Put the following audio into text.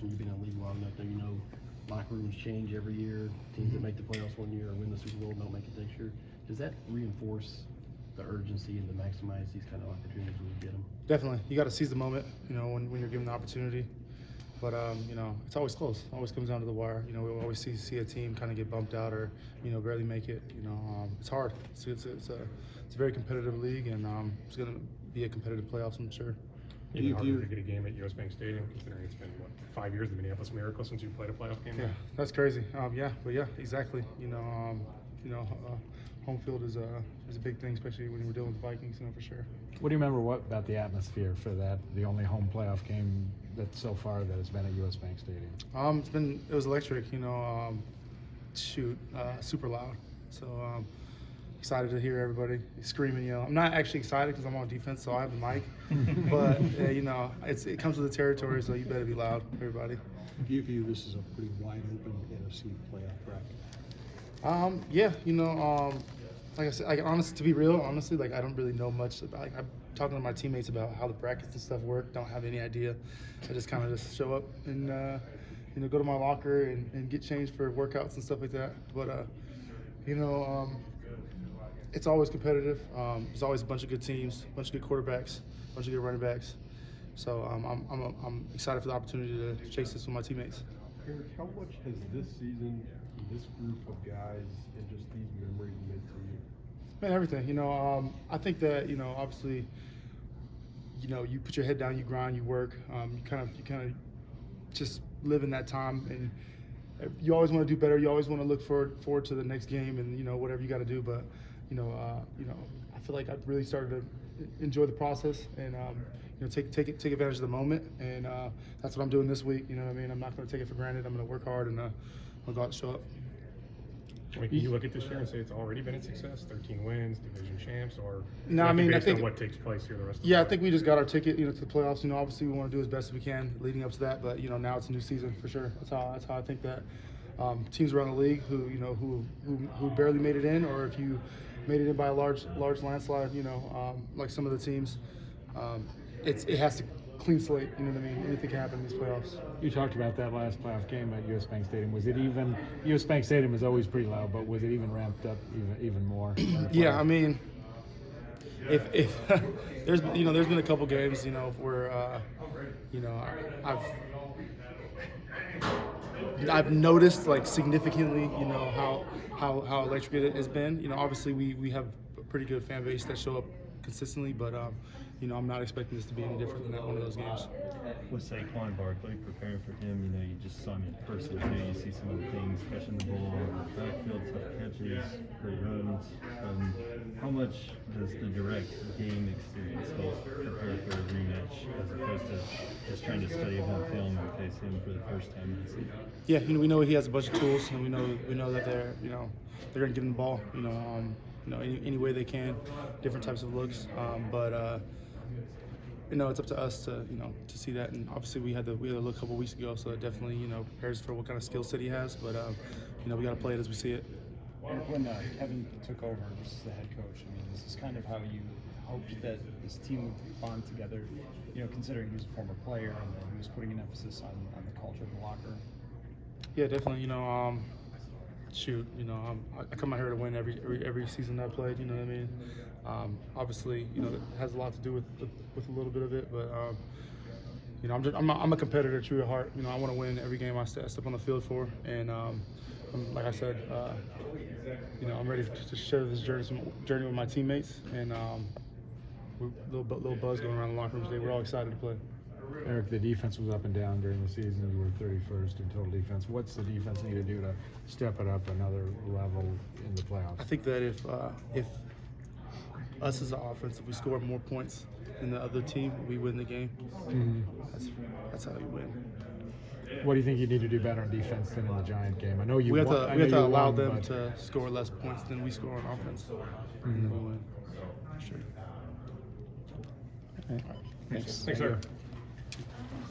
and you've been in the league long enough that you know locker rooms change every year. Teams that make the playoffs one year or win the Super Bowl don't make it next year. Does that reinforce the urgency and to maximize these kind of opportunities when you get them? Definitely. You got to seize the moment, when you're given the opportunity. But, it's always close. It always comes down to the wire. We always see a team kind of get bumped out or, barely make it. It's hard. It's a very competitive league, and it's going to be a competitive playoffs, I'm sure. Even harder to get a game at US Bank Stadium, considering it's been, 5 years, the Minneapolis Miracle, since you played a playoff game there? Yeah, that's crazy. Exactly. Home field is a big thing, especially when we're dealing with the Vikings, for sure. What do you remember about the atmosphere for that, the only home playoff game that so far that has been at US Bank Stadium? It was electric, super loud. So excited to hear everybody scream and yell. I'm not actually excited because I'm on defense, so I have the mic. But it comes with the territory, so you better be loud, everybody. Do you view this as a pretty wide open NFC playoff bracket? Like I said, honestly, to be real, I don't really know much about. I'm talking to my teammates about how the brackets and stuff work. Don't have any idea. I just kind of show up and go to my locker and get changed for workouts and stuff like that. But it's always competitive. There's always a bunch of good teams, a bunch of good quarterbacks, a bunch of good running backs. So I'm excited for the opportunity to chase this with my teammates. Eric, how much has this season, this group of guys, and just these memories meant to you? Man, everything. I think that obviously, you put your head down, you grind, you work. You kind of just live in that time, and you always want to do better. You always want to look forward to the next game, and whatever you got to do. But I feel like I've really started to enjoy the process and take advantage of the moment, and that's what I'm doing this week. You know what I mean? I'm not going to take it for granted. I'm going to work hard, and I'll go out and show up. Can you look at this year and say it's already been a success? 13 wins, division champs, or no? I think on what takes place here the rest of the year? I think we just got our ticket, to the playoffs. Obviously we want to do as best as we can leading up to that, but now it's a new season for sure. That's how I think that teams around the league who barely made it in, or if you made it in by a large landslide, like some of the teams, it has to clean slate. You know what I mean? Anything can happen in these playoffs. You talked about that last playoff game at US Bank Stadium. Was it even? US Bank Stadium is always pretty loud, but was it even ramped up even more? Yeah, I mean, if there's been a couple games where I've noticed significantly how electric it has been. Obviously we have a pretty good fan base that show up consistently, but I'm not expecting this to be any different than one of those games. With Saquon Barkley, preparing for him, you just saw him in person. You see some of the things, catching the ball, backfield, tough catches, great runs. How much does the direct game experience help prepare for a rematch as opposed to just trying to study him on film and face him for the first time in the season? Yeah, we know he has a bunch of tools, and we know that they're going to give him the ball, any way they can, different types of looks. But it's up to us to see that. And obviously we had a look a couple weeks ago, so it definitely prepares for what kind of skill set he has. But we got to play it as we see it. When Kevin took over just as the head coach, this is kind of how you hoped that this team would bond together. Considering he was a former player and he was putting an emphasis on the culture of the locker room. Yeah, definitely. I come out here to win every season I played. You know what I mean? Obviously, it has a lot to do with a little bit of it, but I'm a competitor true at heart. I want to win every game I step on the field for, and like I said, I'm ready to share this journey with my teammates, and little buzz going around the locker room today. We're all excited to play. Eric, the defense was up and down during the season. You were 31st in total defense. What's the defense need to do to step it up another level in the playoffs? I think that if us as an offense, if we score more points than the other team, we win the game. Mm-hmm. That's how you win. What do you think you need to do better on defense than in the Giant game? I know you. We have to allow won, them to score less points than we score on offense, and then we win. Sure. Okay. Thanks, sir.